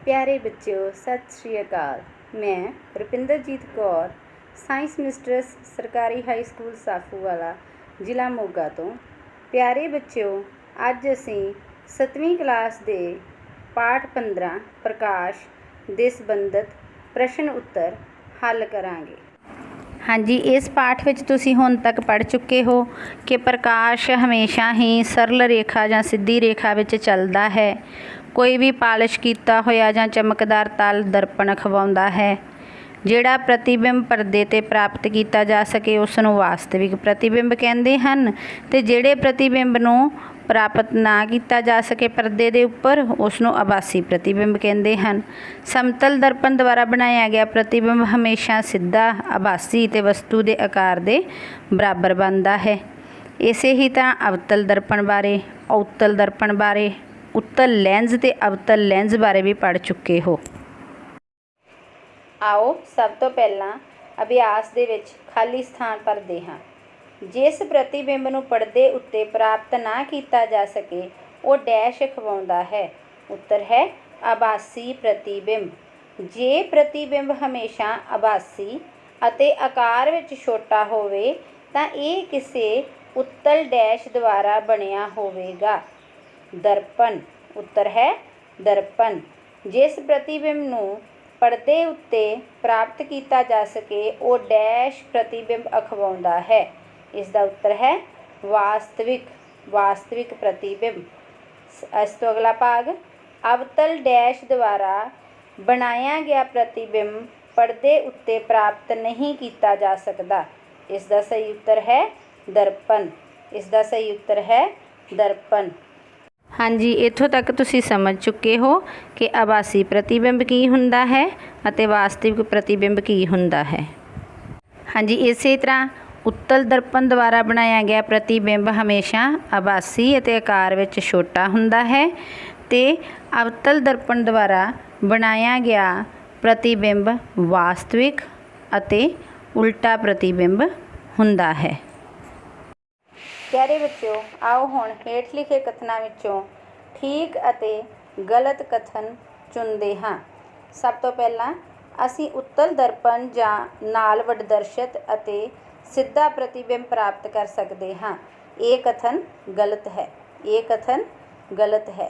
प्यारे बच्चों सत श्री अकाल। मैं रुपिंदरजीत कौर साइंस मिस्ट्रेस सरकारी हाई स्कूल साफूवाला ਜ਼ਿਲ੍ਹਾ ਮੋਗਾ ਤੋਂ। प्यारे बच्चों ਅੱਜ ਅਸੀਂ 7ਵੀਂ ਕਲਾਸ ਦੇ ਪਾਠ 15 ਪ੍ਰਕਾਸ਼ ਦੇ ਸੰਬੰਧਿਤ ਪ੍ਰਸ਼ਨ ਉੱਤਰ ਹੱਲ ਕਰਾਂਗੇ। ਹਾਂਜੀ, ਇਸ ਪਾਠ ਵਿੱਚ ਤੁਸੀਂ ਹੁਣ ਤੱਕ ਪੜ੍ਹ ਚੁੱਕੇ ਹੋ ਕਿ ਪ੍ਰਕਾਸ਼ ਹਮੇਸ਼ਾ ਹੀ ਸਰਲ ਰੇਖਾ ਜਾਂ ਸਿੱਧੀ ਰੇਖਾ ਵਿੱਚ ਚੱਲਦਾ ਹੈ। ਕੋਈ ਵੀ ਪਾਲਿਸ਼ ਕੀਤਾ ਹੋਇਆ ਜਾਂ ਚਮਕਦਾਰ ਤਲ ਦਰਪਣ ਅਖਵਾਉਂਦਾ ਹੈ। ਜਿਹੜਾ ਪ੍ਰਤੀਬਿੰਬ ਪਰਦੇ 'ਤੇ ਪ੍ਰਾਪਤ ਕੀਤਾ ਜਾ ਸਕੇ ਉਸ ਨੂੰ ਵਾਸਤਵਿਕ ਪ੍ਰਤੀਬਿੰਬ ਕਹਿੰਦੇ ਹਨ, ਅਤੇ ਜਿਹੜੇ ਪ੍ਰਤੀਬਿੰਬ ਨੂੰ ਪ੍ਰਾਪਤ ਨਾ ਕੀਤਾ ਜਾ ਸਕੇ ਪਰਦੇ ਦੇ ਉੱਪਰ ਉਸ ਨੂੰ ਆਭਾਸੀ ਪ੍ਰਤੀਬਿੰਬ ਕਹਿੰਦੇ ਹਨ। ਸਮਤਲ ਦਰਪਣ ਦੁਆਰਾ ਬਣਾਇਆ ਗਿਆ ਪ੍ਰਤੀਬਿੰਬ ਹਮੇਸ਼ਾ ਸਿੱਧਾ, ਆਭਾਸੀ ਅਤੇ ਵਸਤੂ ਦੇ ਆਕਾਰ ਦੇ ਬਰਾਬਰ ਬਣਦਾ ਹੈ। ਇਸੇ ਹੀ ਤਰ੍ਹਾਂ ਅਵਤਲ ਦਰਪਣ ਬਾਰੇ, ਔਤਲ ਦਰਪਣ ਬਾਰੇ, ਉੱਤਲ ਲੈਂਜ਼ ਅਤੇ ਅਵਤਲ ਲੈਂਜ਼ ਬਾਰੇ ਵੀ ਪੜ੍ਹ ਚੁੱਕੇ ਹੋ। ਆਓ ਸਭ ਤੋਂ ਪਹਿਲਾਂ ਅਭਿਆਸ ਦੇ ਵਿੱਚ ਖਾਲੀ ਸਥਾਨ ਭਰਦੇ ਹਾਂ। ਜਿਸ ਪ੍ਰਤੀਬਿੰਬ ਨੂੰ ਪਰਦੇ ਉੱਤੇ ਪ੍ਰਾਪਤ ਨਾ ਕੀਤਾ ਜਾ ਸਕੇ ਉਹ ਡੈਸ਼ ਅਖਵਾਉਂਦਾ ਹੈ। ਉੱਤਰ ਹੈ ਆਭਾਸੀ ਪ੍ਰਤੀਬਿੰਬ। ਜੇ ਪ੍ਰਤੀਬਿੰਬ ਹਮੇਸ਼ਾ ਆਭਾਸੀ ਅਤੇ ਆਕਾਰ ਵਿੱਚ ਛੋਟਾ ਹੋਵੇ ਤਾਂ ਇਹ ਕਿਸੇ ਉੱਤਲ ਡੈਸ਼ ਦੁਆਰਾ ਬਣਿਆ ਹੋਵੇਗਾ। ਦਰਪਣ। ਉੱਤਰ ਹੈ ਦਰਪਣ। ਜਿਸ ਪ੍ਰਤੀਬਿੰਬ ਨੂੰ ਪਰਦੇ ਉੱਤੇ ਪ੍ਰਾਪਤ ਕੀਤਾ ਜਾ ਸਕੇ ਉਹ ਡੈਸ਼ ਪ੍ਰਤੀਬਿੰਬ ਅਖਵਾਉਂਦਾ ਹੈ। ਇਸ ਦਾ ਉੱਤਰ ਹੈ ਵਾਸਤਵਿਕ ਪ੍ਰਤੀਬਿੰਬ। ਇਸ ਤੋਂ ਅਗਲਾ ਭਾਗ, ਅਵਤਲ ਡੈਸ਼ ਦੁਆਰਾ ਬਣਾਇਆ ਗਿਆ ਪ੍ਰਤੀਬਿੰਬ ਪਰਦੇ ਉੱਤੇ ਪ੍ਰਾਪਤ ਨਹੀਂ ਕੀਤਾ ਜਾ ਸਕਦਾ। ਇਸ ਦਾ ਸਹੀ ਉੱਤਰ ਹੈ ਦਰਪਣ। ਇਸ ਦਾ ਸਹੀ ਉੱਤਰ ਹੈ ਦਰਪਣ। ਹਾਂਜੀ, ਇੱਥੋਂ ਤੱਕ ਤੁਸੀਂ ਸਮਝ ਚੁੱਕੇ ਹੋ ਕਿ ਆਭਾਸੀ ਪ੍ਰਤੀਬਿੰਬ ਕੀ ਹੁੰਦਾ ਹੈ ਅਤੇ ਵਾਸਤਵਿਕ ਪ੍ਰਤੀਬਿੰਬ ਕੀ ਹੁੰਦਾ ਹੈ। ਹਾਂਜੀ, ਇਸੇ ਤਰ੍ਹਾਂ ਉੱਤਲ ਦਰਪਣ ਦੁਆਰਾ ਬਣਾਇਆ ਗਿਆ ਪ੍ਰਤੀਬਿੰਬ ਹਮੇਸ਼ਾ ਆਭਾਸੀ ਅਤੇ ਆਕਾਰ ਵਿੱਚ ਛੋਟਾ ਹੁੰਦਾ ਹੈ, ਅਤੇ ਅਵਤਲ ਦਰਪਣ ਦੁਆਰਾ ਬਣਾਇਆ ਗਿਆ ਪ੍ਰਤੀਬਿੰਬ ਵਾਸਤਵਿਕ ਅਤੇ ਉਲਟਾ ਪ੍ਰਤੀਬਿੰਬ ਹੁੰਦਾ ਹੈ। ਪਿਆਰੇ ਬੱਚਿਓ, ਆਓ ਹੁਣ ਹੇਠ ਲਿਖੇ ਕਥਨਾਂ ਵਿੱਚੋਂ ਠੀਕ ਅਤੇ ਗਲਤ ਕਥਨ ਚੁਣਦੇ ਹਾਂ। ਸਭ ਤੋਂ ਪਹਿਲਾਂ ਅਸੀਂ ਉੱਤਲ ਦਰਪਣ ਜਾਂ ਨਾਲ ਵੱਡਦਰਸ਼ਿਤ ਅਤੇ ਸਿੱਧਾ ਪ੍ਰਤੀਬਿੰਬ ਪ੍ਰਾਪਤ ਕਰ ਸਕਦੇ ਹਾਂ। ਇਹ ਕਥਨ ਗਲਤ ਹੈ। ਇਹ ਕਥਨ ਗਲਤ ਹੈ।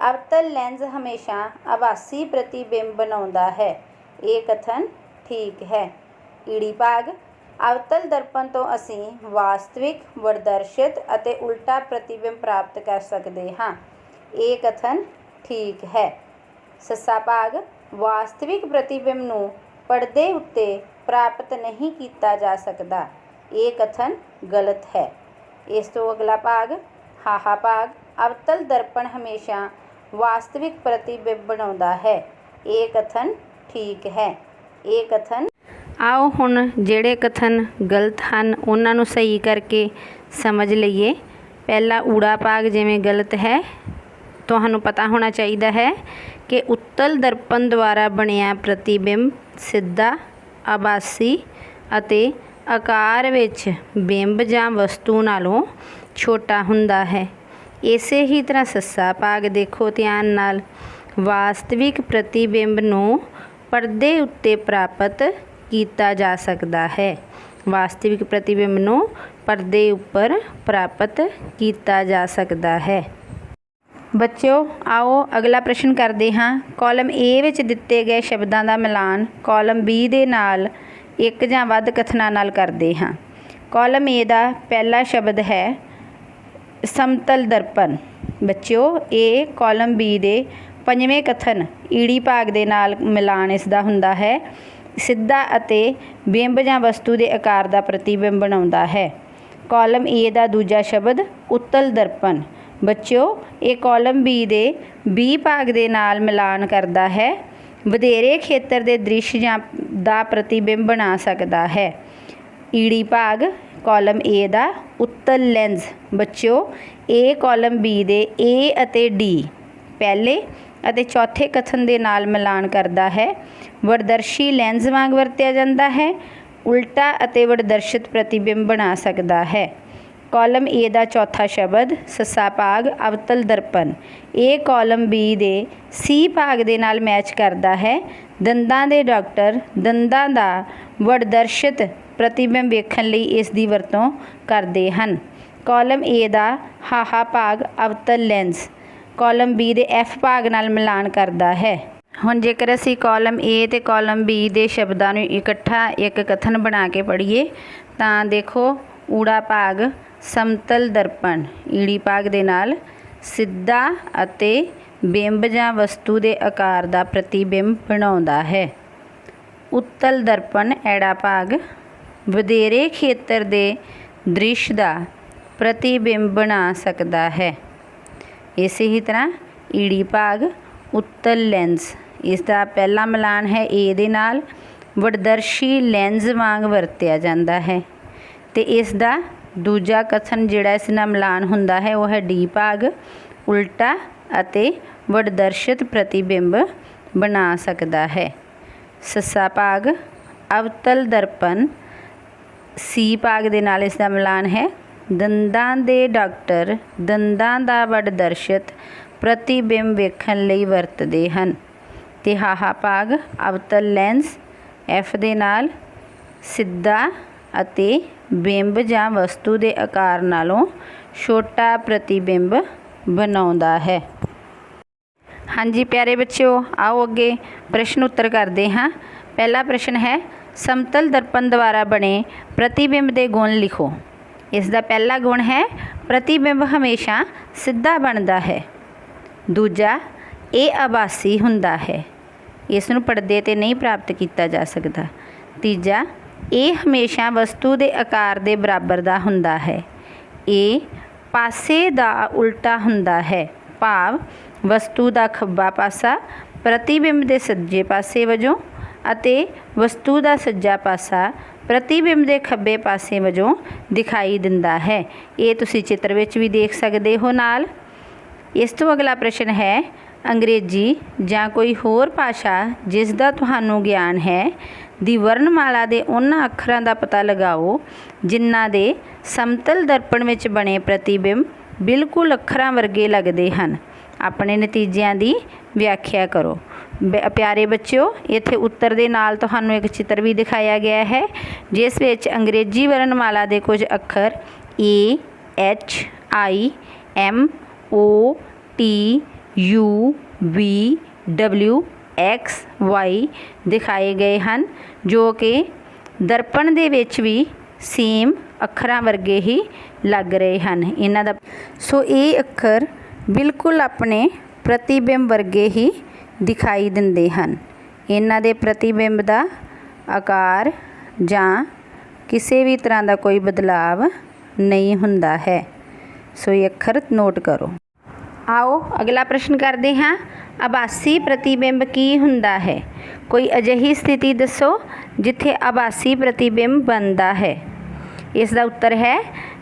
ਅਵਤਲ ਲੈਂਜ਼ ਹਮੇਸ਼ਾ ਆਭਾਸੀ ਪ੍ਰਤੀਬਿੰਬ ਬਣਾਉਂਦਾ ਹੈ। ਇਹ ਕਥਨ ਠੀਕ ਹੈ। ਈੜੀ ਭਾਗ, ਅਵਤਲ ਦਰਪਣ ਤੋਂ ਅਸੀਂ ਵਾਸਤਵਿਕ, ਵੱਡਦਰਸ਼ਿਤ ਅਤੇ ਉਲਟਾ ਪ੍ਰਤੀਬਿੰਬ ਪ੍ਰਾਪਤ ਕਰ ਸਕਦੇ ਹਾਂ। ਇਹ ਕਥਨ ਠੀਕ ਹੈ। ਸੱਸਾ ਭਾਗ, ਵਾਸਤਵਿਕ ਪ੍ਰਤੀਬਿੰਬ ਨੂੰ ਪਰਦੇ ਉੱਤੇ ਪ੍ਰਾਪਤ ਨਹੀਂ ਕੀਤਾ ਜਾ ਸਕਦਾ। ਇਹ ਕਥਨ ਗਲਤ ਹੈ। ਇਸ ਤੋਂ ਅਗਲਾ ਭਾਗ, ਹਾਹਾ ਭਾਗ, ਅਵਤਲ ਦਰਪਣ ਹਮੇਸ਼ਾ ਵਾਸਤਵਿਕ ਪ੍ਰਤੀਬਿੰਬ ਬਣਾਉਂਦਾ ਹੈ। ਇਹ ਕਥਨ ਠੀਕ ਹੈ। ਇਹ ਕਥਨ। ਆਓ ਹੁਣ ਜਿਹੜੇ ਕਥਨ ਗਲਤ ਹਨ ਉਹਨਾਂ ਨੂੰ ਸਹੀ ਕਰਕੇ ਸਮਝ ਲਈਏ। ਪਹਿਲਾ ਊੜਾ ਭਾਗ ਜਿਵੇਂ ਗਲਤ ਹੈ, ਤੁਹਾਨੂੰ ਪਤਾ ਹੋਣਾ ਚਾਹੀਦਾ ਹੈ ਕਿ ਉੱਤਲ ਦਰਪਣ ਦੁਆਰਾ ਬਣਿਆ ਪ੍ਰਤੀਬਿੰਬ ਸਿੱਧਾ, ਆਭਾਸੀ ਅਤੇ ਆਕਾਰ ਵਿੱਚ ਬਿੰਬ ਜਾਂ ਵਸਤੂ ਨਾਲੋਂ ਛੋਟਾ ਹੁੰਦਾ ਹੈ। ਇਸੇ ਹੀ ਤਰ੍ਹਾਂ ਸੱਸਾ ਭਾਗ ਦੇਖੋ ਧਿਆਨ ਨਾਲ, ਵਾਸਤਵਿਕ ਪ੍ਰਤੀਬਿੰਬ ਨੂੰ ਪਰਦੇ ਉੱਤੇ ਪ੍ਰਾਪਤ ਕੀਤਾ ਜਾ ਸਕਦਾ ਹੈ। ਵਾਸਤਵਿਕ ਪ੍ਰਤੀਬਿੰਬ ਨੂੰ ਪਰਦੇ ਉੱਪਰ ਪ੍ਰਾਪਤ ਕੀਤਾ ਜਾ ਸਕਦਾ ਹੈ। ਬੱਚਿਓ, ਆਓ ਅਗਲਾ ਪ੍ਰਸ਼ਨ ਕਰਦੇ ਹਾਂ। ਕਾਲਮ A ਵਿੱਚ ਦਿੱਤੇ ਗਏ ਸ਼ਬਦਾਂ ਦਾ ਮਿਲਾਨ ਕਾਲਮ B ਦੇ ਨਾਲ ਇੱਕ ਜਾਂ ਵੱਧ ਕਥਨਾਂ ਨਾਲ ਕਰਦੇ ਹਾਂ। ਕਾਲਮ A ਦਾ ਪਹਿਲਾ ਸ਼ਬਦ ਹੈ ਸਮਤਲ ਦਰਪਣ। ਬੱਚਿਓ, ਇਹ ਕਾਲਮ B ਦੇ ਪੰਜਵੇਂ ਕਥਨ ਈੜੀ ਭਾਗ ਦੇ ਨਾਲ ਮਿਲਾਨ ਇਸ ਦਾ ਹੁੰਦਾ ਹੈ। ਸਿੱਧਾ ਅਤੇ ਬਿੰਬ ਜਾਂ ਵਸਤੂ ਦੇ ਆਕਾਰ ਦਾ ਪ੍ਰਤੀਬਿੰਬ ਬਣਾਉਂਦਾ ਹੈ। ਕਾਲਮ A ਦਾ ਦੂਜਾ ਸ਼ਬਦ ਉੱਤਲ ਦਰਪਣ। ਬੱਚਿਓ, ਇਹ ਕਾਲਮ B ਦੇ B ਭਾਗ ਦੇ ਨਾਲ ਮਿਲਾਨ ਕਰਦਾ ਹੈ। ਵਧੇਰੇ ਖੇਤਰ ਦੇ ਦ੍ਰਿਸ਼ ਜਾਂ ਦਾ ਪ੍ਰਤੀਬਿੰਬ ਬਣਾ ਸਕਦਾ ਹੈ। ਈੜੀ ਭਾਗ, ਕਾਲਮ A ਦਾ ਉੱਤਲ ਲੈਂਜ਼। ਬੱਚਿਓ, ਇਹ ਕਾਲਮ B ਦੇ A ਅਤੇ D ਪਹਿਲੇ ਅਤੇ ਚੌਥੇ ਕਥਨ ਦੇ ਨਾਲ ਮਿਲਾਨ ਕਰਦਾ ਹੈ। ਵੱਡਦਰਸ਼ੀ ਲੈਂਜ਼ ਵਾਂਗ ਵਰਤਿਆ ਜਾਂਦਾ ਹੈ। ਉਲਟਾ ਅਤੇ ਵੱਡਦਰਸ਼ਿਤ ਪ੍ਰਤੀਬਿੰਬ ਬਣਾ ਸਕਦਾ ਹੈ। ਕਾਲਮ ਏ ਦਾ ਚੌਥਾ ਸ਼ਬਦ ਸੱਸਾ ਭਾਗ ਅਵਤਲ ਦਰਪਣ, ਇਹ ਕਾਲਮ ਬੀ ਦੇ ਸੀ ਭਾਗ ਦੇ ਨਾਲ ਮੈਚ ਕਰਦਾ ਹੈ। ਦੰਦਾਂ ਦੇ ਡਾਕਟਰ ਦੰਦਾਂ ਦਾ ਵਡਦਰਸ਼ਿਤ ਪ੍ਰਤੀਬਿੰਬ ਵੇਖਣ ਲਈ ਇਸ ਦੀ ਵਰਤੋਂ ਕਰਦੇ ਹਨ। ਕਾਲਮ ਏ ਦਾ ਹਾਹਾ ਭਾਗ ਅਵਤਲ ਲੈਂਸ ਕਾਲਮ ਬੀ ਦੇ ਐਫ ਭਾਗ ਨਾਲ ਮਿਲਾਨ ਕਰਦਾ ਹੈ। ਹੁਣ ਜੇਕਰ ਅਸੀਂ ਕਾਲਮ ਏ ਅਤੇ ਕਾਲਮ ਬੀ ਦੇ ਸ਼ਬਦਾਂ ਨੂੰ ਇਕੱਠਾ ਇੱਕ ਕਥਨ ਬਣਾ ਕੇ ਪੜ੍ਹੀਏ ਤਾਂ ਦੇਖੋ, ਊੜਾ ਭਾਗ ਸਮਤਲ ਦਰਪਣ ਈੜੀ ਭਾਗ ਦੇ ਨਾਲ ਸਿੱਧਾ ਅਤੇ ਬਿੰਬ ਜਾਂ ਵਸਤੂ ਦੇ ਆਕਾਰ ਦਾ ਪ੍ਰਤੀਬਿੰਬ ਬਣਾਉਂਦਾ ਹੈ। ਉੱਤਲ ਦਰਪਣ ਐੜਾ ਭਾਗ ਵਧੇਰੇ ਖੇਤਰ ਦੇ ਦ੍ਰਿਸ਼ ਦਾ ਪ੍ਰਤੀਬਿੰਬ ਬਣਾ ਸਕਦਾ ਹੈ। ਇਸੇ ਹੀ ਤਰ੍ਹਾਂ ਈੜੀ ਭਾਗ ਉੱਤਲ ਲੈਂਸ, ਇਸ ਦਾ ਪਹਿਲਾ ਮਿਲਾਨ ਹੈ ਏ ਦੇ ਨਾਲ, ਵਡਦਰਸ਼ੀ ਲੈਂਸ ਵਾਂਗ ਵਰਤਿਆ ਜਾਂਦਾ ਹੈ। ਅਤੇ ਇਸ ਦਾ ਦੂਜਾ ਕਥਨ ਜਿਹੜਾ ਇਸ ਨਾਲ ਮਿਲਾਨ ਹੁੰਦਾ ਹੈ ਉਹ ਹੈ ਡੀ ਭਾਗ ਉਲਟਾ ਅਤੇ ਵਡਦਰਸ਼ਿਤ ਪ੍ਰਤੀਬਿੰਬ ਬਣਾ ਸਕਦਾ ਹੈ। ਸੱਸਾ ਭਾਗ ਅਵਤਲ ਦਰਪਣ ਸੀ ਭਾਗ ਦੇ ਨਾਲ ਇਸ ਦਾ ਮਿਲਾਨ ਹੈ ਦੰਦਾਂ ਦੇ ਡਾਕਟਰ ਦੰਦਾਂ ਦਾ ਵਡਦਰਸ਼ਿਤ ਪ੍ਰਤੀਬਿੰਬ ਵੇਖਣ ਲਈ ਵਰਤਦੇ ਹਨ। ਅਤੇ ਹਾਹਾ ਭਾਗ ਅਵਤਲ ਲੈਂਸ ਐਫ ਦੇ ਨਾਲ ਸਿੱਧਾ ਅਤੇ ਬਿੰਬ ਜਾਂ ਵਸਤੂ ਦੇ ਆਕਾਰ ਨਾਲੋਂ ਛੋਟਾ ਪ੍ਰਤੀਬਿੰਬ ਬਣਾਉਂਦਾ ਹੈ। ਹਾਂਜੀ ਪਿਆਰੇ ਬੱਚਿਓ, ਆਓ ਅੱਗੇ ਪ੍ਰਸ਼ਨ ਉੱਤਰ ਕਰਦੇ ਹਾਂ। ਪਹਿਲਾ ਪ੍ਰਸ਼ਨ ਹੈ, ਸਮਤਲ ਦਰਪਣ ਦੁਆਰਾ ਬਣੇ ਪ੍ਰਤੀਬਿੰਬ ਦੇ ਗੁਣ ਲਿਖੋ। ਇਸ ਦਾ ਪਹਿਲਾ ਗੁਣ ਹੈ ਪ੍ਰਤੀਬਿੰਬ ਹਮੇਸ਼ਾ ਸਿੱਧਾ ਬਣਦਾ ਹੈ। ਦੂਜਾ, ਇਹ ਆਭਾਸੀ ਹੁੰਦਾ ਹੈ, ਇਸ ਨੂੰ ਪਰਦੇ 'ਤੇ ਨਹੀਂ ਪ੍ਰਾਪਤ ਕੀਤਾ ਜਾ ਸਕਦਾ। ਤੀਜਾ, ਇਹ ਹਮੇਸ਼ਾ ਵਸਤੂ ਦੇ ਆਕਾਰ ਦੇ ਬਰਾਬਰ ਦਾ ਹੁੰਦਾ ਹੈ। ਇਹ ਪਾਸੇ ਦਾ ਉਲਟਾ ਹੁੰਦਾ ਹੈ, ਭਾਵ ਵਸਤੂ ਦਾ ਖੱਬਾ ਪਾਸਾ ਪ੍ਰਤੀਬਿੰਬ ਦੇ ਸੱਜੇ ਪਾਸੇ ਵਜੋਂ ਅਤੇ ਵਸਤੂ ਦਾ ਸੱਜਾ ਪਾਸਾ ਪ੍ਰਤੀਬਿੰਬ ਦੇ ਖੱਬੇ ਪਾਸੇ ਵਜੋਂ ਦਿਖਾਈ ਦਿੰਦਾ ਹੈ। ਇਹ ਤੁਸੀਂ ਚਿੱਤਰ ਵਿੱਚ ਵੀ ਦੇਖ ਸਕਦੇ ਹੋ ਨਾਲ। ਇਸ ਤੋਂ ਅਗਲਾ ਪ੍ਰਸ਼ਨ ਹੈ, ਅੰਗਰੇਜ਼ੀ ਜਾਂ ਕੋਈ ਹੋਰ ਭਾਸ਼ਾ ਜਿਸ ਦਾ ਤੁਹਾਨੂੰ ਗਿਆਨ ਹੈ ਦੀ ਵਰਣਮਾਲਾ ਦੇ ਉਹਨਾਂ ਅੱਖਰਾਂ ਦਾ ਪਤਾ ਲਗਾਓ ਜਿਨ੍ਹਾਂ ਦੇ ਸਮਤਲ ਦਰਪਣ ਵਿੱਚ ਬਣੇ ਪ੍ਰਤੀਬਿੰਬ ਬਿਲਕੁਲ ਅੱਖਰਾਂ ਵਰਗੇ ਲੱਗਦੇ ਹਨ। ਆਪਣੇ ਨਤੀਜਿਆਂ ਦੀ ਵਿਆਖਿਆ ਕਰੋ। ਪਿਆਰੇ ਬੱਚਿਓ, ਇੱਥੇ ਉੱਤਰ ਦੇ ਨਾਲ ਤੁਹਾਨੂੰ ਇੱਕ ਚਿੱਤਰ ਵੀ ਦਿਖਾਇਆ ਗਿਆ ਹੈ ਜਿਸ ਵਿੱਚ ਅੰਗਰੇਜ਼ੀ ਵਰਣਮਾਲਾ ਦੇ ਕੁਝ ਅੱਖਰ A, H, I, M, O, T, U, V, W, X, Y ਦਿਖਾਏ ਗਏ ਹਨ ਜੋ ਕਿ ਦਰਪਣ ਦੇ ਵਿੱਚ ਵੀ ਸੇਮ ਅੱਖਰਾਂ ਵਰਗੇ ਹੀ ਲੱਗ ਰਹੇ ਹਨ। ਇਹਨਾਂ ਦਾ ਸੋ ਇਹ ਅੱਖਰ ਬਿਲਕੁਲ ਆਪਣੇ ਪ੍ਰਤੀਬਿੰਬ ਵਰਗੇ ਹੀ ਦਿਖਾਈ ਦਿੰਦੇ ਹਨ। ਇਹਨਾਂ ਦੇ ਪ੍ਰਤੀਬਿੰਬ ਦਾ ਆਕਾਰ ਜਾਂ ਕਿਸੇ ਵੀ ਤਰ੍ਹਾਂ ਦਾ ਕੋਈ ਬਦਲਾਵ ਨਹੀਂ ਹੁੰਦਾ ਹੈ। ਸੋ ਇਹ ਅੱਖਰ ਨੋਟ ਕਰੋ। ਆਓ ਅਗਲਾ ਪ੍ਰਸ਼ਨ ਕਰਦੇ ਹਾਂ, ਆਭਾਸੀ ਪ੍ਰਤੀਬਿੰਬ ਕੀ ਹੁੰਦਾ ਹੈ? ਕੋਈ ਅਜਿਹੀ ਸਥਿਤੀ ਦੱਸੋ ਜਿੱਥੇ ਆਭਾਸੀ ਪ੍ਰਤੀਬਿੰਬ ਬਣਦਾ ਹੈ। ਇਸ ਦਾ ਉੱਤਰ ਹੈ,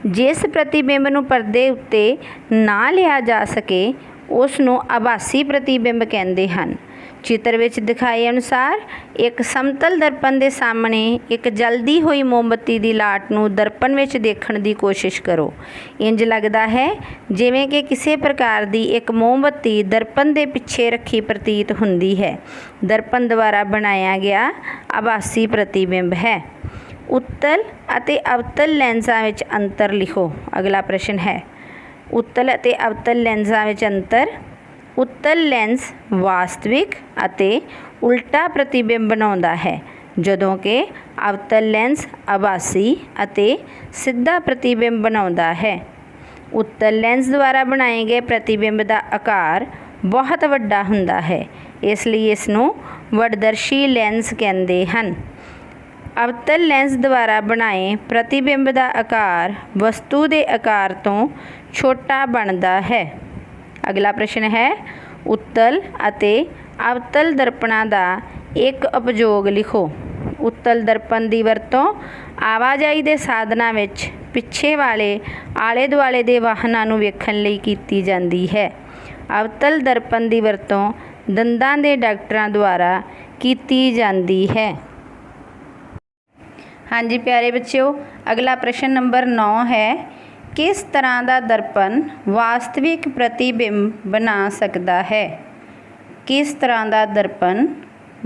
ਜਿਸ ਪ੍ਰਤੀਬਿੰਬ ਨੂੰ ਪਰਦੇ ਉੱਤੇ ਨਾ ਲਿਆ ਜਾ ਸਕੇ ਉਸ ਨੂੰ ਆਭਾਸੀ ਪ੍ਰਤੀਬਿੰਬ ਕਹਿੰਦੇ ਹਨ। ਚਿੱਤਰ ਵਿੱਚ ਦਿਖਾਏ ਅਨੁਸਾਰ ਇੱਕ ਸਮਤਲ ਦਰਪਣ ਦੇ ਸਾਹਮਣੇ ਇੱਕ ਜਲਦੀ ਹੋਈ ਮੋਮਬੱਤੀ ਦੀ ਲਾਟ ਨੂੰ ਦਰਪਣ ਵਿੱਚ ਦੇਖਣ ਦੀ ਕੋਸ਼ਿਸ਼ ਕਰੋ। ਇੰਜ ਲੱਗਦਾ ਹੈ ਜਿਵੇਂ ਕਿ ਕਿਸੇ ਪ੍ਰਕਾਰ ਦੀ ਇੱਕ ਮੋਮਬੱਤੀ ਦਰਪਣ ਦੇ ਪਿੱਛੇ ਰੱਖੀ ਪ੍ਰਤੀਤ ਹੁੰਦੀ ਹੈ। ਦਰਪਣ ਦੁਆਰਾ ਬਣਾਇਆ ਗਿਆ ਆਭਾਸੀ ਪ੍ਰਤੀਬਿੰਬ ਹੈ। ਉੱਤਲ ਅਤੇ ਅਵਤਲ ਲੈਂਸਾਂ ਵਿੱਚ ਅੰਤਰ ਲਿਖੋ। ਅਗਲਾ ਪ੍ਰਸ਼ਨ ਹੈ, ਉੱਤਲ ਅਤੇ ਅਵਤਲ ਲੈਂਸਾਂ ਵਿੱਚ ਅੰਤਰ। ਉੱਤਲ ਲੈਂਸ ਵਾਸਤਵਿਕ ਅਤੇ ਉਲਟਾ ਪ੍ਰਤੀਬਿੰਬ ਬਣਾਉਂਦਾ ਹੈ ਜਦੋਂ ਕਿ ਅਵਤਲ ਲੈਂਸ ਆਭਾਸੀ ਅਤੇ ਸਿੱਧਾ ਪ੍ਰਤੀਬਿੰਬ ਬਣਾਉਂਦਾ ਹੈ। ਉੱਤਲ ਲੈਂਸ ਦੁਆਰਾ ਬਣਾਏ ਗਏ ਪ੍ਰਤੀਬਿੰਬ ਦਾ ਆਕਾਰ ਬਹੁਤ ਵੱਡਾ ਹੁੰਦਾ ਹੈ, ਇਸ ਲਈ ਇਸ ਨੂੰ ਵਡਦਰਸ਼ੀ ਲੈਂਸ ਕਹਿੰਦੇ ਹਨ। ਅਵਤਲ ਲੈਂਸ ਦੁਆਰਾ ਬਣਾਏ ਪ੍ਰਤੀਬਿੰਬ ਦਾ ਆਕਾਰ ਵਸਤੂ ਦੇ ਆਕਾਰ ਤੋਂ ਛੋਟਾ ਬਣਦਾ ਹੈ। ਅਗਲਾ ਪ੍ਰਸ਼ਨ ਹੈ, ਉੱਤਲ ਅਤੇ ਅਵਤਲ ਦਰਪਣਾਂ ਦਾ ਇੱਕ ਉਪਯੋਗ ਲਿਖੋ। ਉੱਤਲ ਦਰਪਣ ਦੀ ਵਰਤੋਂ ਆਵਾਜਾਈ ਦੇ ਸਾਧਨਾਂ ਵਿੱਚ ਪਿੱਛੇ ਵਾਲੇ ਆਲੇ ਦੁਆਲੇ ਦੇ ਵਾਹਨਾਂ ਨੂੰ ਵੇਖਣ ਲਈ ਕੀਤੀ ਜਾਂਦੀ ਹੈ। ਅਵਤਲ ਦਰਪਣ ਦੀ ਵਰਤੋਂ ਦੰਦਾਂ ਦੇ ਡਾਕਟਰਾਂ ਦੁਆਰਾ ਕੀਤੀ ਜਾਂਦੀ ਹੈ। ਹਾਂਜੀ ਪਿਆਰੇ ਬੱਚਿਓ, ਅਗਲਾ ਪ੍ਰਸ਼ਨ ਨੰਬਰ 9 ਹੈ, किस तरह का दर्पण वास्तविक प्रतिबिंब बना सकता है? किस तरह का दर्पण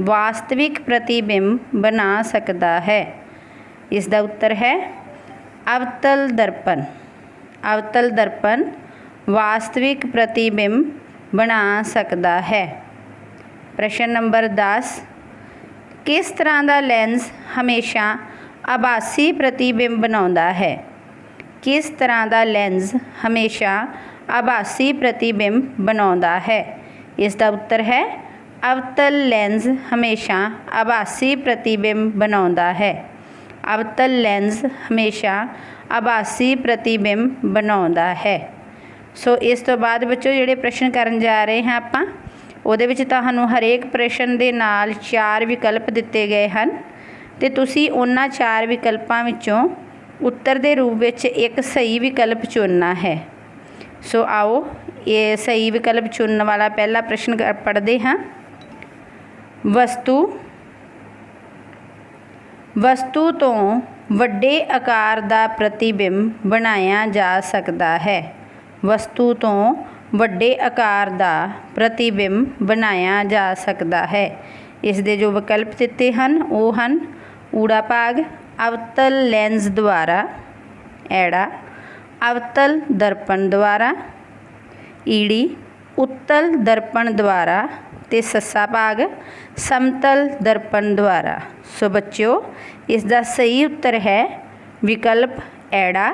वास्तविक प्रतिबिंब बना सकता है? इसका उत्तर है अवतल दर्पण। अवतल दर्पण वास्तविक प्रतिबिंब बना सकता है। प्रश्न नंबर 10, किस तरह का लेंस हमेशा आभासी प्रतिबिंब बनाता है? किस तरह का लेंस हमेशा आभासी प्रतिबिंब बनाता है? इसका उत्तर है अवतल लेंस हमेशा आभासी प्रतिबिंब बनाता है। अवतल लेंस हमेशा आभासी प्रतिबिंब बनाता है। सो इस तो बाद बच्चों जिहड़े प्रश्न करन जा रहे हैं आपां ਉਹਦੇ ਵਿੱਚ ਤੁਹਾਨੂੰ ਹਰੇਕ ਪ੍ਰਸ਼ਨ ਦੇ ਨਾਲ 4 ਵਿਕਲਪ ਦਿੱਤੇ ਗਏ ਹਨ ਤੇ ਤੁਸੀਂ ਉਹਨਾਂ 4 ਵਿਕਲਪਾਂ ਵਿੱਚੋਂ ਉੱਤਰ ਦੇ ਰੂਪ ਵਿੱਚ ਇੱਕ ਸਹੀ ਵਿਕਲਪ ਚੁਣਨਾ ਹੈ। ਸੋ ਆਓ ਇਹ ਸਹੀ ਵਿਕਲਪ ਚੁਣਨ ਵਾਲਾ ਪਹਿਲਾ ਪ੍ਰਸ਼ਨ ਪੜ੍ਹਦੇ ਹਾਂ। ਵਸਤੂ ਤੋਂ ਵੱਡੇ ਆਕਾਰ ਦਾ ਪ੍ਰਤੀਬਿੰਬ ਬਣਾਇਆ ਜਾ ਸਕਦਾ ਹੈ। ਵਸਤੂ ਤੋਂ ਵੱਡੇ ਆਕਾਰ ਦਾ ਪ੍ਰਤੀਬਿੰਬ ਬਣਾਇਆ ਜਾ ਸਕਦਾ ਹੈ। ਇਸ ਦੇ ਜੋ ਵਿਕਲਪ ਦਿੱਤੇ ਹਨ ਉਹ ਹਨ ਊੜਾ ਭਾਗ ਅਵਤਲ ਲੈਂਸ ਦੁਆਰਾ, ਐੜਾ ਅਵਤਲ ਦਰਪਣ ਦੁਆਰਾ, ਈੜੀ ਉੱਤਲ ਦਰਪਣ ਦੁਆਰਾ ਤੇ ਸੱਸਾ ਭਾਗ ਸਮਤਲ ਦਰਪਣ ਦੁਆਰਾ। ਸੋ ਬੱਚਿਓ ਇਸ ਦਾ ਸਹੀ ਉੱਤਰ ਹੈ ਵਿਕਲਪ ਐੜਾ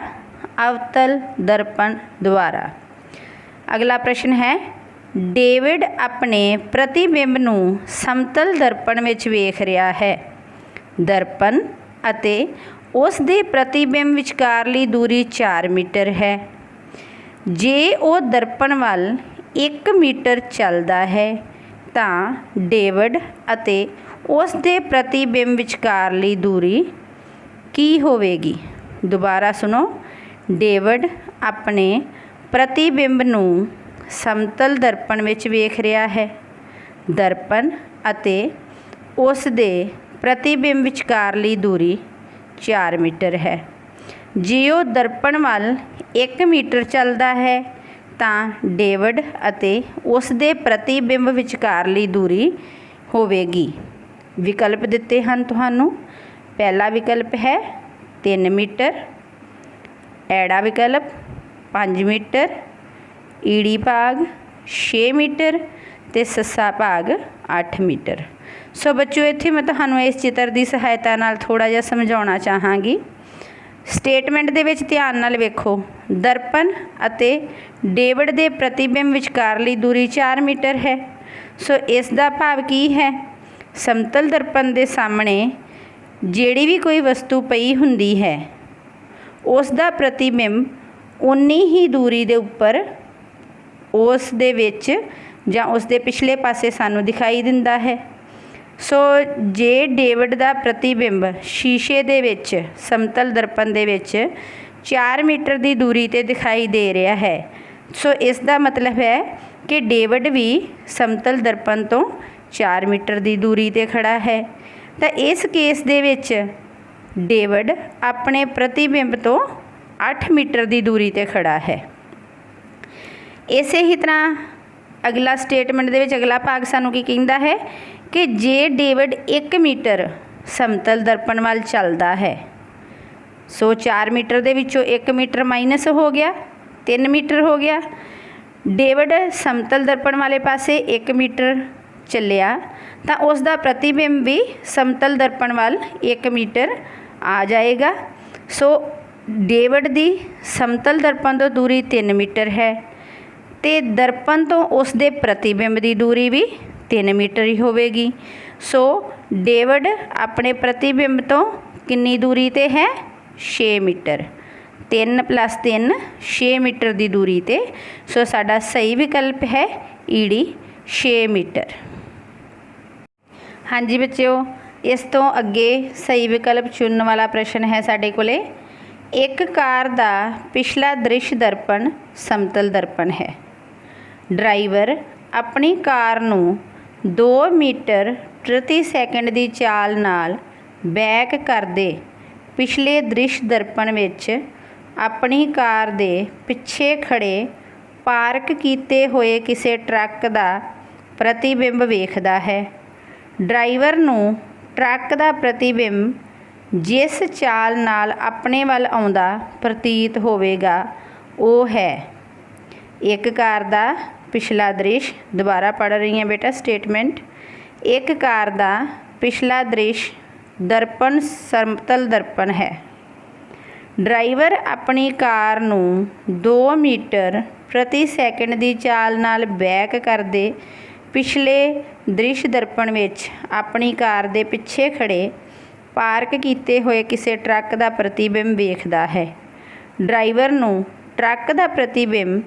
ਅਵਤਲ ਦਰਪਣ ਦੁਆਰਾ। अगला प्रश्न है, डेविड अपने प्रतिबिंब नूं समतल दर्पण विच वेख रहा है। दर्पण अते उस दे प्रतिबिंब विचकारली दूरी 4 मीटर है। जे वो दर्पण वल 1 मीटर चलता है तां डेविड अते उस दे प्रतिबिंब विचकारली दूरी की होवेगी? दोबारा सुनो, डेविड अपने प्रतिबिंब नूं समतल दर्पण विच वेख रहा है। दर्पण अते उस दे प्रतिबिंब विचकारली दूरी 4 मीटर है। जे वो दर्पण वल 1 मीटर चलता है तां डेविड अते उस दे प्रतिबिंब विचकारली दूरी होवेगी। विकल्प दिते हैं तुहानू। पहला विकल्प है 3 मीटर, ऐड़ा विकल्प 5 मीटर, ईड़ी भाग 6 मीटर ते सस्सा भाग 8 मीटर। सो बच्चों इत्थे मैं तुहानू इस चित्र की सहायता नाल थोड़ा जिहा समझाउणा चाहांगी। स्टेटमेंट दे विच ध्यान नाल वेखो, दर्पण अते डेविड दे प्रतिबिंब विचकारली दूरी 4 मीटर है। सो इस दा भाव की है? समतल दर्पण दे सामने जिहड़ी भी कोई वस्तु पई हुंदी है उस दा प्रतिबिंब उन्नी ही दूरी दे उपर उस दे विच जां उस दे पिछले पासे सानू दिखाई दिंदा है। सो जे डेविड दा प्रतिबिंब शीशे दे विच समतल दर्पण दे विच 4 मीटर की दूरी ते दिखाई दे रहा है, सो इस दा मतलब है कि डेविड भी समतल दर्पण तो 4 मीटर की दूरी ते खड़ा है। तो इस केस दे विच डेविड अपने प्रतिबिंब तो 8 मीटर की दूरी ते खड़ा है। इसे ही तरह अगला स्टेटमेंट दे विच अगला भाग सानू की कहंदा है कि जे डेविड 1 मीटर समतल दर्पण वाल चलता है, सो 4 मीटर दे विचों 1 मीटर माइनस हो गया, 3 मीटर हो गया। डेविड समतल दर्पण वाले पासे 1 मीटर चलिया तो उसका प्रतिबिंब भी समतल दर्पण वाल 1 मीटर आ जाएगा। सो डेविड की समतल दर्पण तो दूरी 3 मीटर है तो दर्पण तो उसके प्रतिबिंब की दूरी भी 3 मीटर ही होगी। सो डेविड अपने प्रतिबिंब तो कितनी दूरी ते है? 6 मीटर। 3 + 3 6 मीटर की दूरी ते। सो साडा सही विकल्प है ईड़ी 6 मीटर। हाँ जी बच्चों, इस तो अगे सही विकल्प चुनने वाला प्रश्न है साडे कोले। एक कार का पिछला दृश्य दर्पण समतल दर्पण है। ड्राइवर अपनी कार नूं 2 मीटर प्रति सैकंड की चाल नाल बैक करदे पिछले दृश्य दर्पण विच ਆਪਣੀ ਕਾਰ ਦੇ ਪਿੱਛੇ ਖੜੇ ਪਾਰਕ ਕੀਤੇ ਹੋਏ ਕਿਸੇ ਟਰੱਕ ਦਾ ਪ੍ਰਤੀਬਿੰਬ ਵੇਖਦਾ ਹੈ। ਡਰਾਈਵਰ ਨੂੰ ਟਰੱਕ ਦਾ ਪ੍ਰਤੀਬਿੰਬ ਜਿਸ ਚਾਲ ਨਾਲ ਆਪਣੇ ਵੱਲ ਆਉਂਦਾ ਪ੍ਰਤੀਤ ਹੋਵੇਗਾ ਉਹ ਹੈ। ਇੱਕ ਕਾਰ ਦਾ ਪਿਛਲਾ ਦ੍ਰਿਸ਼, ਦੁਬਾਰਾ ਪੜ੍ਹ ਰਹੀ ਹਾਂ ਬੇਟਾ ਸਟੇਟਮੈਂਟ। ਇੱਕ ਕਾਰ ਦਾ ਪਿਛਲਾ ਦ੍ਰਿਸ਼ ਦਰਪਣ ਸਮਤਲ ਦਰਪਣ ਹੈ। ਡਰਾਈਵਰ ਆਪਣੀ ਕਾਰ ਨੂੰ 2 ਮੀਟਰ ਪ੍ਰਤੀ ਸੈਕਿੰਡ ਦੀ ਚਾਲ ਨਾਲ ਬੈਕ ਕਰਦੇ ਪਿਛਲੇ ਦ੍ਰਿਸ਼ ਦਰਪਣ ਵਿੱਚ ਆਪਣੀ ਕਾਰ ਦੇ ਪਿੱਛੇ ਖੜੇ ਪਾਰਕ ਕੀਤੇ ਹੋਏ ਕਿਸੇ ਟਰੱਕ ਦਾ ਪ੍ਰਤੀਬਿੰਬ ਵੇਖਦਾ ਹੈ। ਡਰਾਈਵਰ ਨੂੰ ਟਰੱਕ ਦਾ ਪ੍ਰਤੀਬਿੰਬ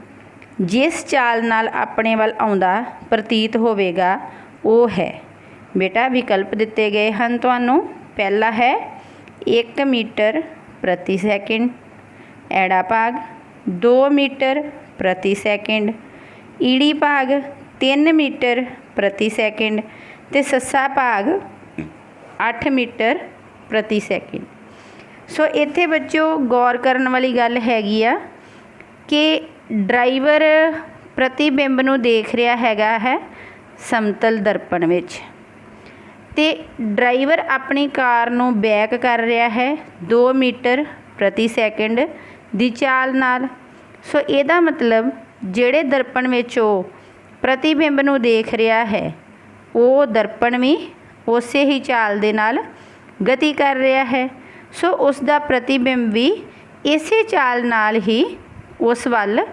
ਜਿਸ ਚਾਲ ਨਾਲ ਆਪਣੇ ਵੱਲ ਆਉਂਦਾ ਪ੍ਰਤੀਤ ਹੋਵੇਗਾ ਉਹ ਹੈ। ਬੇਟਾ ਵਿਕਲਪ ਦਿੱਤੇ ਗਏ ਹਨ ਤੁਹਾਨੂੰ। ਪਹਿਲਾ ਹੈ 1 ਮੀਟਰ ਪ੍ਰਤੀ ਸੈਕਿੰਡ, ਐੜਾ ਭਾਗ 2 ਮੀਟਰ ਪ੍ਰਤੀ ਸੈਕਿੰਡ, ਈੜੀ ਭਾਗ 3 ਮੀਟਰ ਪ੍ਰਤੀ ਸੈਕਿੰਡ ਅਤੇ ਸੱਸਾ ਭਾਗ 8 ਮੀਟਰ ਪ੍ਰਤੀ ਸੈਕਿੰਡ। ਸੋ ਇੱਥੇ ਬੱਚਿਓ ਗੌਰ ਕਰਨ ਵਾਲੀ ਗੱਲ ਹੈਗੀ ਆ ਕਿ ਡਰਾਈਵਰ ਪ੍ਰਤੀਬਿੰਬ ਨੂੰ ਦੇਖ ਰਿਹਾ ਹੈਗਾ ਹੈ ਸਮਤਲ ਦਰਪਣ ਵਿੱਚ, ਅਤੇ ਡਰਾਈਵਰ ਆਪਣੀ ਕਾਰ ਨੂੰ ਬੈਕ ਕਰ ਰਿਹਾ ਹੈ 2 ਮੀਟਰ ਪ੍ਰਤੀ ਸੈਕਿੰਡ ਦੀ ਚਾਲ ਨਾਲ। ਸੋ ਇਹਦਾ ਮਤਲਬ ਜਿਹੜੇ ਦਰਪਣ ਵਿੱਚ ਉਹ ਪ੍ਰਤੀਬਿੰਬ ਨੂੰ ਦੇਖ ਰਿਹਾ ਹੈ ਉਹ ਦਰਪਣ ਵੀ ਉਸੇ ਹੀ ਚਾਲ ਦੇ ਨਾਲ ਗਤੀ ਕਰ ਰਿਹਾ ਹੈ। ਸੋ ਉਸ ਦਾ ਪ੍ਰਤੀਬਿੰਬ ਵੀ ਇਸੇ ਚਾਲ ਨਾਲ ਹੀ ਉਸ ਵੱਲ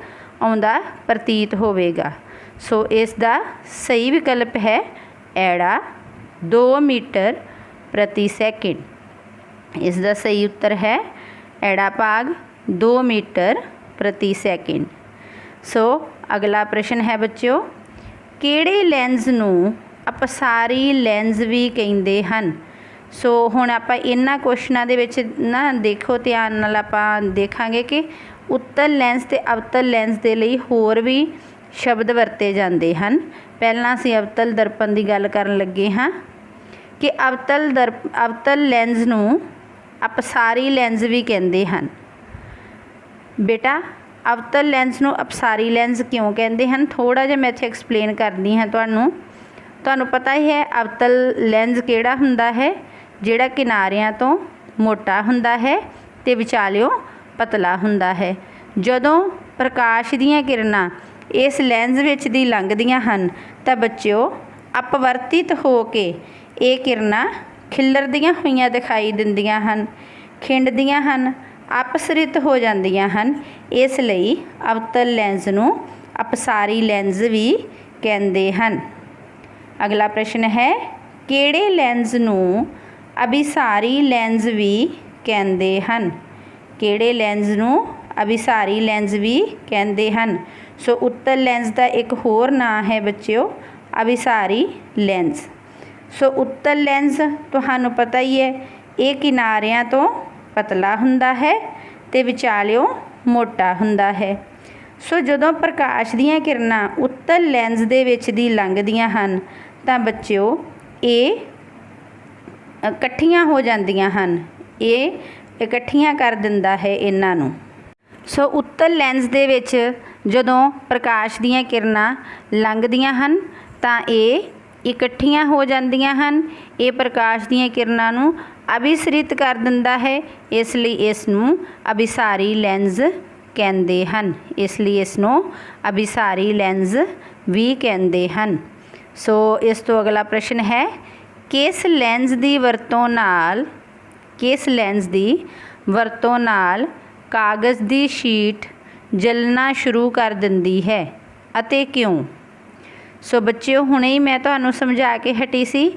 ਆਉਂਦਾ ਪ੍ਰਤੀਤ ਹੋਵੇਗਾ। ਸੋ ਇਸ ਦਾ ਸਹੀ ਵਿਕਲਪ ਹੈ ਐੜਾ 2 ਮੀਟਰ ਪ੍ਰਤੀ ਸੈਕਿੰਡ। ਇਸ ਦਾ ਸਹੀ ਉੱਤਰ ਹੈ ਐੜਾ ਭਾਗ 2 ਮੀਟਰ ਪ੍ਰਤੀ ਸੈਕਿੰਡ। ਸੋ ਅਗਲਾ ਪ੍ਰਸ਼ਨ ਹੈ ਬੱਚਿਓ, ਕਿਹੜੇ ਲੈਂਸ ਨੂੰ ਅਪਸਾਰੀ ਲੈਂਸ ਵੀ ਕਹਿੰਦੇ ਹਨ? ਸੋ ਹੁਣ ਆਪਾਂ ਇਹਨਾਂ ਕੁਐਸਚਨਾਂ ਦੇ ਵਿੱਚ ਨਾ ਦੇਖੋ ਧਿਆਨ ਨਾਲ, ਆਪਾਂ ਦੇਖਾਂਗੇ ਕਿ ਉੱਤਲ ਲੈਂਸ ਅਤੇ ਅਵਤਲ ਲੈਂਸ ਦੇ ਲਈ ਹੋਰ ਵੀ ਸ਼ਬਦ ਵਰਤੇ ਜਾਂਦੇ ਹਨ। ਪਹਿਲਾਂ ਅਸੀਂ ਅਵਤਲ ਦਰਪਣ ਦੀ ਗੱਲ ਕਰਨ ਲੱਗੇ ਹਾਂ ਕਿ ਅਵਤਲ ਲੈਂਸ ਨੂੰ ਅਪਸਾਰੀ ਲੈਂਸ ਵੀ ਕਹਿੰਦੇ ਹਨ। ਬੇਟਾ ਅਵਤਲ ਲੈਂਸ ਨੂੰ ਅਪਸਾਰੀ ਲੈਂਸ ਕਿਉਂ ਕਹਿੰਦੇ ਹਨ, ਥੋੜ੍ਹਾ ਜਿਹਾ ਮੈਂ ਇੱਥੇ ਐਕਸਪਲੇਨ ਕਰਦੀ ਹਾਂ ਤੁਹਾਨੂੰ ਪਤਾ ਹੀ ਹੈ ਅਵਤਲ ਲੈਂਸ ਕਿਹੜਾ ਹੁੰਦਾ ਹੈ, ਜਿਹੜਾ ਕਿਨਾਰਿਆਂ ਤੋਂ ਮੋਟਾ ਹੁੰਦਾ ਹੈ ਅਤੇ ਵਿਚਾਲਿਓਂ ਪਤਲਾ ਹੁੰਦਾ ਹੈ। ਜਦੋਂ ਪ੍ਰਕਾਸ਼ ਦੀਆਂ ਕਿਰਨਾਂ ਇਸ ਲੈਂਸ ਵਿੱਚ ਦੀ ਲੰਘਦੀਆਂ ਹਨ ਤਾਂ ਬੱਚਿਓ ਅਪਵਰਤਿਤ ਹੋ ਕੇ ਇਹ ਕਿਰਨਾਂ ਖਿੱਲਰਦੀਆਂ ਹੋਈਆਂ ਦਿਖਾਈ ਦਿੰਦੀਆਂ ਹਨ, ਖਿੰਡਦੀਆਂ ਹਨ, ਅਪਸਰਿਤ ਹੋ ਜਾਂਦੀਆਂ ਹਨ। ਇਸ ਲਈ ਅਵਤਲ ਲੈਂਸ ਨੂੰ ਅਪਸਾਰੀ ਲੈਂਸ ਵੀ ਕਹਿੰਦੇ ਹਨ। ਅਗਲਾ ਪ੍ਰਸ਼ਨ ਹੈ, ਕਿਹੜੇ ਲੈਂਸ ਨੂੰ ਅਭਿਸਾਰੀ ਲੈਂਸ ਵੀ ਕਹਿੰਦੇ ਹਨ? ਕਿਹੜੇ ਲੈਂਸ ਨੂੰ ਅਭਿਸਾਰੀ ਲੈਂਸ ਵੀ ਕਹਿੰਦੇ ਹਨ? ਸੋ ਉੱਤਲ ਲੈਂਸ ਦਾ ਇੱਕ ਹੋਰ ਨਾਂ ਹੈ ਬੱਚਿਓ ਅਭਿਸਾਰੀ ਲੈਂਸ। ਸੋ ਉੱਤਲ ਲੈਂਸ ਤੁਹਾਨੂੰ ਪਤਾ ਹੀ ਹੈ ਇਹ ਕਿਨਾਰਿਆਂ ਤੋਂ ਪਤਲਾ ਹੁੰਦਾ ਹੈ ਅਤੇ ਵਿਚਾਲਿਓਂ ਮੋਟਾ ਹੁੰਦਾ ਹੈ। ਸੋ ਜਦੋਂ ਪ੍ਰਕਾਸ਼ ਦੀਆਂ ਕਿਰਨਾਂ ਉੱਤਲ ਲੈਂਸ ਦੇ ਵਿੱਚ ਦੀ ਲੰਘਦੀਆਂ ਹਨ ਤਾਂ ਬੱਚਿਓ ਇਹ ਇਕੱਠੀਆਂ ਹੋ ਜਾਂਦੀਆਂ ਹਨ, ਇਹ ਇਕੱਠੀਆਂ ਕਰ ਦਿੰਦਾ ਹੈ ਇਹਨਾਂ ਨੂੰ। ਸੋ ਉੱਤਲ ਲੈਂਸ ਦੇ ਵਿੱਚ ਜਦੋਂ ਪ੍ਰਕਾਸ਼ ਦੀਆਂ ਕਿਰਨਾਂ ਲੰਘਦੀਆਂ ਹਨ ਤਾਂ ਇਹ ਇਕੱਠੀਆਂ ਹੋ ਜਾਂਦੀਆਂ ਹਨ। ਇਹ ਪ੍ਰਕਾਸ਼ ਦੀਆਂ ਕਿਰਨਾਂ ਨੂੰ ਅਭਿਸਰਿਤ ਕਰ ਦਿੰਦਾ ਹੈ, ਇਸ ਲਈ ਇਸ ਨੂੰ ਅਭਿਸਾਰੀ ਲੈਂਸ ਕਹਿੰਦੇ ਹਨ। ਇਸ ਲਈ ਇਸ ਨੂੰ ਅਭਿਸਾਰੀ ਲੈਂਸ ਵੀ ਕਹਿੰਦੇ ਹਨ। ਸੋ ਇਸ ਤੋਂ ਅਗਲਾ ਪ੍ਰਸ਼ਨ ਹੈ, ਕਿਸ ਲੈਂਸ ਦੀ ਵਰਤੋਂ ਨਾਲ ਕਾਗਜ਼ ਦੀ ਸ਼ੀਟ ਜਲਣਾ ਸ਼ੁਰੂ ਕਰ ਦਿੰਦੀ ਹੈ ਅਤੇ ਕਿਉਂ? ਸੋ ਬੱਚਿਓ ਹੁਣੇ ਹੀ ਮੈਂ ਤੁਹਾਨੂੰ ਸਮਝਾ ਕੇ ਹਟੀ ਸੀ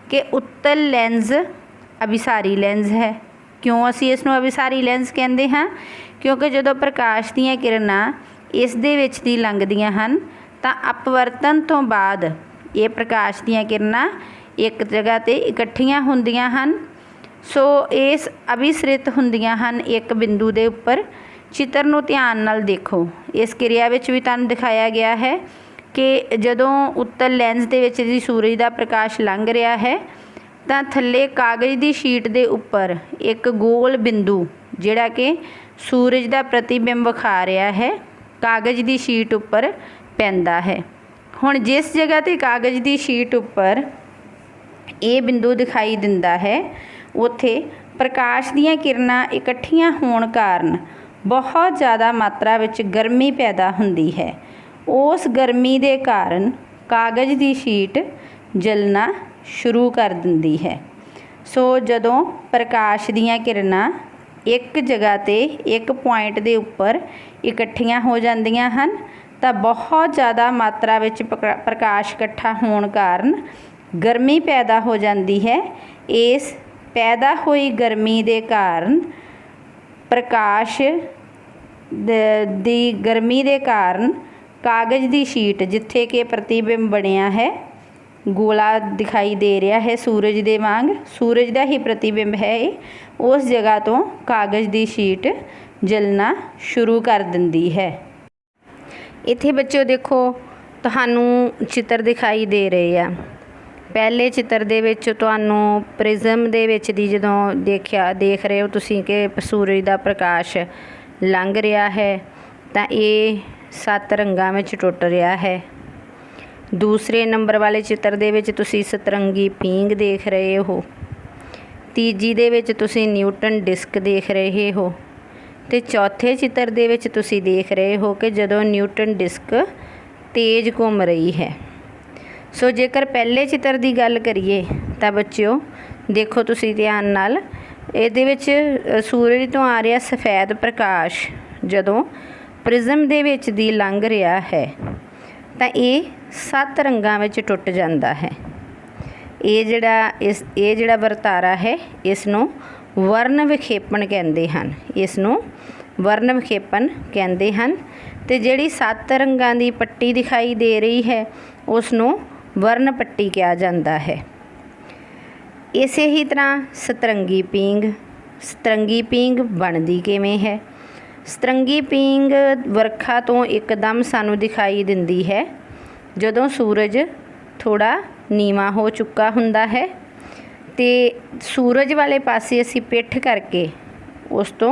ਕਿ ਉੱਤਲ ਲੈਂਸ ਅਭਿਸਾਰੀ ਲੈਂਸ ਹੈ। ਕਿਉਂ ਅਸੀਂ ਇਸ ਨੂੰ ਅਭਿਸਾਰੀ ਲੈਂਸ ਕਹਿੰਦੇ ਹਾਂ? ਕਿਉਂਕਿ ਜਦੋਂ ਪ੍ਰਕਾਸ਼ ਦੀਆਂ ਕਿਰਨਾਂ ਇਸ ਦੇ ਵਿੱਚ ਦੀ ਲੰਘਦੀਆਂ ਹਨ ਤਾਂ ਅਪਵਰਤਨ ਤੋਂ ਬਾਅਦ ਇਹ ਪ੍ਰਕਾਸ਼ ਦੀਆਂ ਕਿਰਨਾਂ ਇੱਕ ਜਗ੍ਹਾ 'ਤੇ ਇਕੱਠੀਆਂ ਹੁੰਦੀਆਂ ਹਨ। ਸੋ ਇਸ ਅਭਿਸਰਿਤ ਹੁੰਦੀਆਂ ਹਨ ਇੱਕ ਬਿੰਦੂ ਦੇ ਉੱਪਰ। ਚਿੱਤਰ ਨੂੰ ਧਿਆਨ ਨਾਲ ਦੇਖੋ, ਇਸ ਕਿਰਿਆ ਵਿੱਚ ਵੀ ਤੁਹਾਨੂੰ ਦਿਖਾਇਆ ਗਿਆ ਹੈ ਕਿ ਜਦੋਂ ਉੱਤਲ ਲੈਂਸ ਦੇ ਵਿੱਚ ਦੀ ਸੂਰਜ ਦਾ ਪ੍ਰਕਾਸ਼ ਲੰਘ ਰਿਹਾ ਹੈ ਤਾਂ ਥੱਲੇ ਕਾਗਜ਼ ਦੀ ਸ਼ੀਟ ਦੇ ਉੱਪਰ ਇੱਕ ਗੋਲ ਬਿੰਦੂ ਜਿਹੜਾ ਕਿ सूरज का प्रतिबिंब विखा रहा है कागज़ की शीट उपर पैंदा है। हुण जिस जगह ते कागज़ की शीट उपर ये बिंदु दिखाई दिंदा है उत्थे प्रकाश दीयां किरणां इकट्ठियां होण कारण बहुत ज़्यादा मात्रा विच गर्मी पैदा हुंदी है। उस गर्मी के कारण कागज़ की शीट जलना शुरू कर दिंदी है। सो जदों प्रकाश दीयां किरणां एक जगह ते एक पॉइंट के उपर इकट्ठियां हो जांदियां हन तां बहुत ज़्यादा मात्रा विच प्रकाश इकट्ठा होण कारण गर्मी पैदा हो जाती है। इस पैदा हुई गर्मी के कारण प्रकाश दी गर्मी के कारण कागज़ की शीट जिथे कि प्रतिबिंब बनया है गोला दिखाई दे रहा है सूरज के वांग, सूरज का ही प्रतिबिंब है, उस जगह तो कागज़ की शीट जलना शुरू कर दिंदी है। इत्थे बच्चों देखो तुहानू चित्र दिखाई दे रहे हैं। पहले चित्र दे विच तुहानू प्रिज्म दे विच दी जदों देख रहे हो तुसीं कि सूरज का प्रकाश लंघ रहा है तां ये 7 रंगां विच टुट रहा है। दूसरे नंबर वाले चित्र दे विच तुसीं सतरंगी पींग देख रहे हो। तीजी दे विच तुसीं न्यूटन डिस्क देख रहे हो ते चौथे चित्र दे विच तुसीं देख रहे हो कि जदों न्यूटन डिस्क तेज़ घूम रही है। सो जेकर पहले चित्र की गल करिए तां बच्चों देखो तुसीं ध्यान नाल इहदे विच सूरज तो आ रहा सफ़ैद प्रकाश जदों प्रिज्म दे विच दी लंघ रहा है तां ये 7 रंगां विच टुट जांदा है। ये जिहड़ा वरतारा है इसनूं वर्ण विखेपण कहंदे हन, इसनूं वर्ण विखेपण कहंदे हन ते जिहड़ी 7 रंगां दी पट्टी दिखाई दे रही है उसनूं वर्ण पट्टी कहा जाता है। इसे ही तरह सतरंगी पींग बनती किवें है। सतरंगी पींग वरखा तो एकदम सानू दिखाई दिंदी है जदों सूरज थोड़ा नीवा हो चुका हुंदा है ते सूरज वाले पासे असी पिठ करके उस तो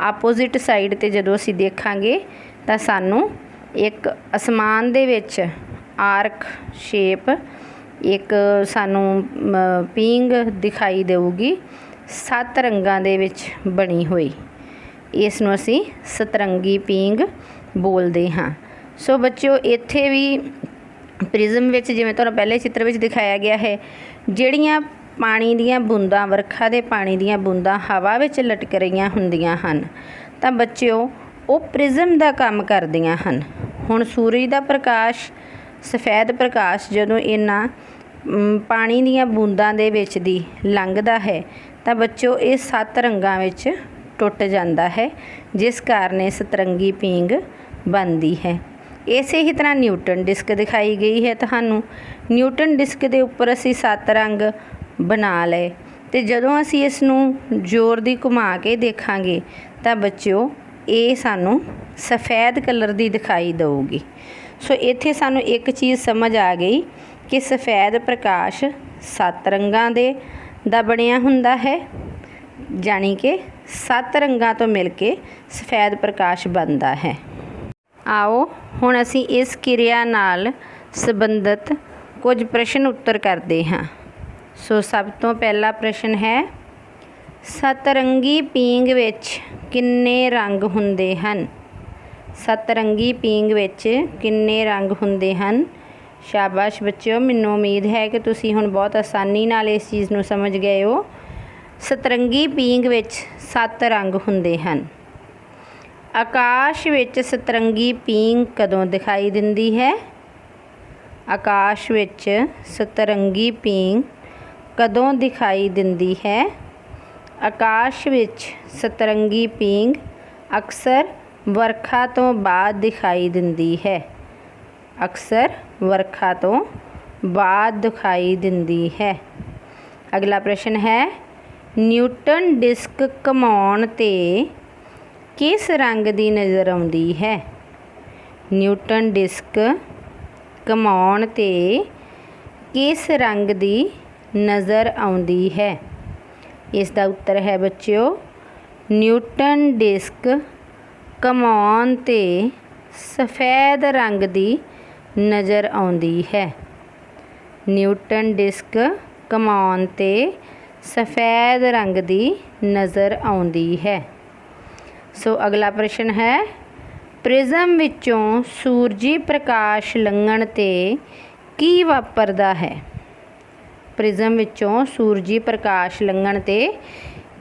आपोजिट साइड ते जदों असी देखांगे तां सानू एक आसमान दे विच आर्क शेप एक सानू पींग दिखाई देऊगी 7 रंगां दे विच बनी हुई। इसनूं असी सतरंगी पींग बोलते हाँ। सो बच्चों इत्थे भी प्रिज्म विच जिवें तुहानूं पहले चित्र विच दिखाया गया है जिहड़ियां पानी दीयां बूंदां वरखा दे पानी दीयां बूंदां हवा विच लटक रहीआं हुंदियां हन तां बच्चों वो प्रिज्म दा काम करदियां हन। हुण सूरज दा प्रकाश सफ़ैद प्रकाश जदों इन्हां पानी दीयां बूंदां दे विच दी लंघदा है तां बच्चों ये 7 रंगां विच टुट जाता है जिस कारण ये सतरंगी पींग बनती है। इसे ही तरह न्यूटन डिस्क दिखाई गई है। तुहानू न्यूटन डिस्क के उपर असी 7 रंग बना लए तो जदों असी इसनूं जोर दी घुमा के देखांगे तां बच्चों ये सानू सफ़ैद कलर दी दिखाई देगी। सो इत्थे सानू एक चीज़ समझ आ गई कि सफ़ैद प्रकाश 7 रंगां दा बनिया हुंदा है, जानी कि 7 रंगां तो मिल के सफ़ैद प्रकाश बनता है। आओ हुण असी इस किरिया नाल संबंधित कुछ प्रश्न उत्तर करते हाँ। सो सब तो पहला प्रश्न है सतरंगी पींग विच किन्ने रंग हुंदे हन। सतरंगी पींग विच किन्ने रंग हुंदे हन। शाबाश बच्चों, मैनूं उम्मीद है कि तुसीं हुण बहुत आसानी नाल इस चीज़ नूं समझ गए हो। सतरंगी पींग विच 7 रंग हुंदे हन। आकाश विच सतरंगी पींग कदों दिखाई दिंदी है। आकाश विच सतरंगी पींग कदों दिखाई दिंदी है। आकाश विच सतरंगी पींग अक्सर वरखा तो बाद दिखाई दिंदी है। अक्सर वरखा तो बाद दिखाई दिंदी है। अगला प्रश्न है न्यूटन डिस्क घुमाउण ते किस रंग की नज़र आउंदी है। न्यूटन डिस्क घुमाउण ते किस रंग की नज़र आउंदी है। इसका उत्तर है बच्चों ਨਿਊਟਨ ਡਿਸਕ ਘੁਮਾਉਣ 'ਤੇ ਸਫੈਦ ਰੰਗ ਦੀ ਨਜ਼ਰ ਆਉਂਦੀ ਹੈ। ਨਿਊਟਨ ਡਿਸਕ ਘੁਮਾਉਣ 'ਤੇ ਸਫੈਦ ਰੰਗ ਦੀ ਨਜ਼ਰ ਆਉਂਦੀ ਹੈ। ਸੋ ਅਗਲਾ ਪ੍ਰਸ਼ਨ ਹੈ, ਪ੍ਰਿਜ਼ਮ ਵਿੱਚੋਂ ਸੂਰਜੀ ਪ੍ਰਕਾਸ਼ ਲੰਘਣ 'ਤੇ ਕੀ ਵਾਪਰਦਾ ਹੈ? ਪ੍ਰਿਜ਼ਮ ਵਿੱਚੋਂ ਸੂਰਜੀ ਪ੍ਰਕਾਸ਼ ਲੰਘਣ 'ਤੇ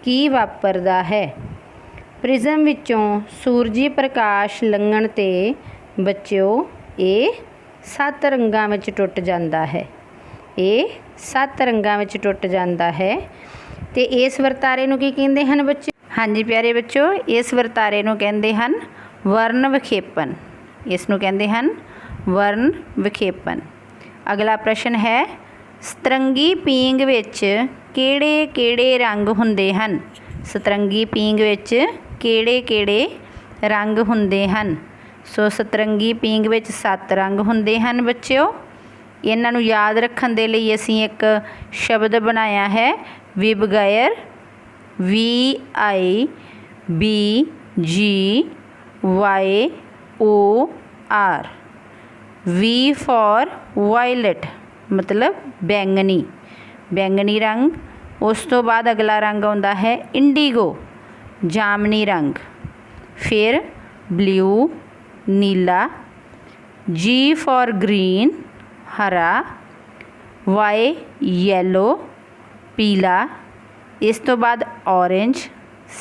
ਕੀ ਵਾਪਰਦਾ ਹੈ? ਪ੍ਰਿਜ਼ਮ ਵਿੱਚੋਂ ਸੂਰਜੀ ਪ੍ਰਕਾਸ਼ ਲੰਘਣ 'ਤੇ ਬੱਚਿਓ ਇਹ 7 ਰੰਗਾਂ ਵਿੱਚ ਟੁੱਟ ਜਾਂਦਾ ਹੈ। ਇਹ 7 ਰੰਗਾਂ ਵਿੱਚ ਟੁੱਟ ਜਾਂਦਾ ਹੈ। ਤੇ ਇਸ ਵਰਤਾਰੇ ਨੂੰ ਕੀ ਕਹਿੰਦੇ ਹਨ ਬੱਚੇ? ਹਾਂਜੀ ਪਿਆਰੇ ਬੱਚੋ, ਇਸ ਵਰਤਾਰੇ ਨੂੰ ਕਹਿੰਦੇ ਹਨ ਵਰਨ ਵਿਖੇਪਨ। ਇਸ ਨੂੰ ਕਹਿੰਦੇ ਹਨ ਵਰਨ ਵਿਖੇਪਨ। ਅਗਲਾ ਪ੍ਰਸ਼ਨ ਹੈ, ਸਤਰੰਗੀ ਪੀਂਗ ਵਿੱਚ ਕਿਹੜੇ ਕਿਹੜੇ ਰੰਗ ਹੁੰਦੇ ਹਨ? ਸਤਰੰਗੀ ਪੀਂਗ ਵਿੱਚ ਕਿਹੜੇ ਕਿਹੜੇ ਰੰਗ ਹੁੰਦੇ ਹਨ? ਸੋ ਸਤਰੰਗੀ ਪੀਂਗ ਵਿੱਚ 7 ਰੰਗ ਹੁੰਦੇ ਹਨ ਬੱਚਿਓ। ਇਹਨਾਂ ਨੂੰ ਯਾਦ ਰੱਖਣ ਦੇ ਲਈ ਅਸੀਂ ਇੱਕ ਸ਼ਬਦ ਬਣਾਇਆ ਹੈ ਵਿਬਗਾਇਰ, VIBGYOR। V ਫॉर ਵਾਇਲਟ ਮਤਲਬ ਬੈਂਗਣੀ, ਬੈਂਗਣੀ ਰੰਗ। ਉਸ ਤੋਂ ਬਾਅਦ ਅਗਲਾ ਰੰਗ ਆਉਂਦਾ ਹੈ ਇੰਡੀਗੋ, ਜਾਮਨੀ ਰੰਗ। ਫਿਰ blue, Neela. G for green, ਹਰਾ। Y ਯੈਲੋ, ਪੀਲਾ। ਇਸ ਤੋਂ ਬਾਅਦ ਔਰੇਂਜ,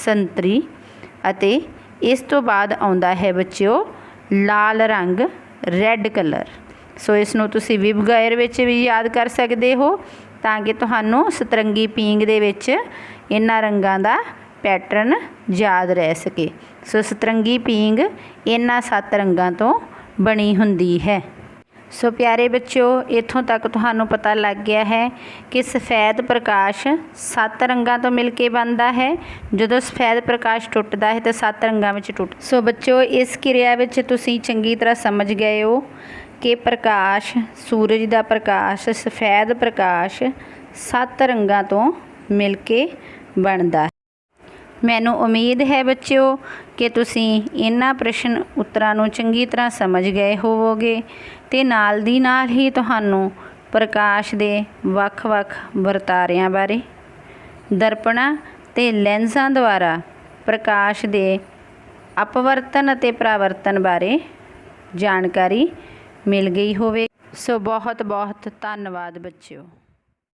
ਸੰਤਰੀ। ਅਤੇ ਇਸ ਤੋਂ ਬਾਅਦ ਆਉਂਦਾ ਹੈ ਬੱਚਿਓ ਲਾਲ ਰੰਗ, ਰੈੱਡ ਕਲਰ। ਸੋ ਇਸ ਨੂੰ ਤੁਸੀਂ ਵਿਬਗਾਇਰ ਵਿੱਚ ਵੀ ਯਾਦ ਕਰ ਸਕਦੇ ਹੋ ਤਾਂ ਕਿ ਤੁਹਾਨੂੰ ਸਤਰੰਗੀ ਪੀਂਗ ਦੇ ਵਿੱਚ ਇਹਨਾਂ ਰੰਗਾਂ ਦਾ ਪੈਟਰਨ ਯਾਦ ਰਹਿ ਸਕੇ। ਸੋ ਸਤਰੰਗੀ ਪੀਂਗ ਇਹਨਾਂ 7 ਰੰਗਾਂ ਤੋਂ ਬਣੀ ਹੁੰਦੀ ਹੈ। ਸੋ ਪਿਆਰੇ ਬੱਚਿਓ, ਇੱਥੋਂ ਤੱਕ ਤੁਹਾਨੂੰ ਪਤਾ ਲੱਗ ਗਿਆ ਹੈ ਕਿ ਸਫੈਦ ਪ੍ਰਕਾਸ਼ 7 ਰੰਗਾਂ ਤੋਂ ਮਿਲ ਕੇ ਬਣਦਾ ਹੈ। ਜਦੋਂ ਸਫੈਦ ਪ੍ਰਕਾਸ਼ ਟੁੱਟਦਾ ਹੈ ਤਾਂ 7 ਰੰਗਾਂ ਵਿੱਚ ਟੁੱਟ। ਸੋ ਬੱਚਿਓ, ਇਸ ਕਿਰਿਆ ਵਿੱਚ ਤੁਸੀਂ ਚੰਗੀ ਤਰ੍ਹਾਂ ਸਮਝ ਗਏ ਹੋ ਕਿ ਪ੍ਰਕਾਸ਼, ਸੂਰਜ ਦਾ ਪ੍ਰਕਾਸ਼, ਸਫੈਦ ਪ੍ਰਕਾਸ਼ 7 ਰੰਗਾਂ ਤੋਂ ਮਿਲ ਕੇ ਬਣਦਾ ਹੈ। ਮੈਨੂੰ ਉਮੀਦ ਹੈ ਬੱਚਿਓ ਕਿ ਤੁਸੀਂ ਇਹਨਾਂ ਪ੍ਰਸ਼ਨ ਉੱਤਰਾਂ ਨੂੰ ਚੰਗੀ ਤਰ੍ਹਾਂ ਸਮਝ ਗਏ ਹੋਵੋਗੇ ਅਤੇ ਨਾਲ ਦੀ ਨਾਲ ਹੀ ਤੁਹਾਨੂੰ ਪ੍ਰਕਾਸ਼ ਦੇ ਵੱਖ-ਵੱਖ ਵਰਤਾਰਿਆਂ ਬਾਰੇ, ਦਰਪਣਾਂ ਅਤੇ ਲੈਂਸਾਂ ਦੁਆਰਾ ਪ੍ਰਕਾਸ਼ ਦੇ ਅਪਵਰਤਨ ਅਤੇ ਪਰਾਵਰਤਨ ਬਾਰੇ ਜਾਣਕਾਰੀ ਮਿਲ ਗਈ ਹੋਵੇ। ਸੋ ਬਹੁਤ ਬਹੁਤ ਧੰਨਵਾਦ ਬੱਚਿਓ।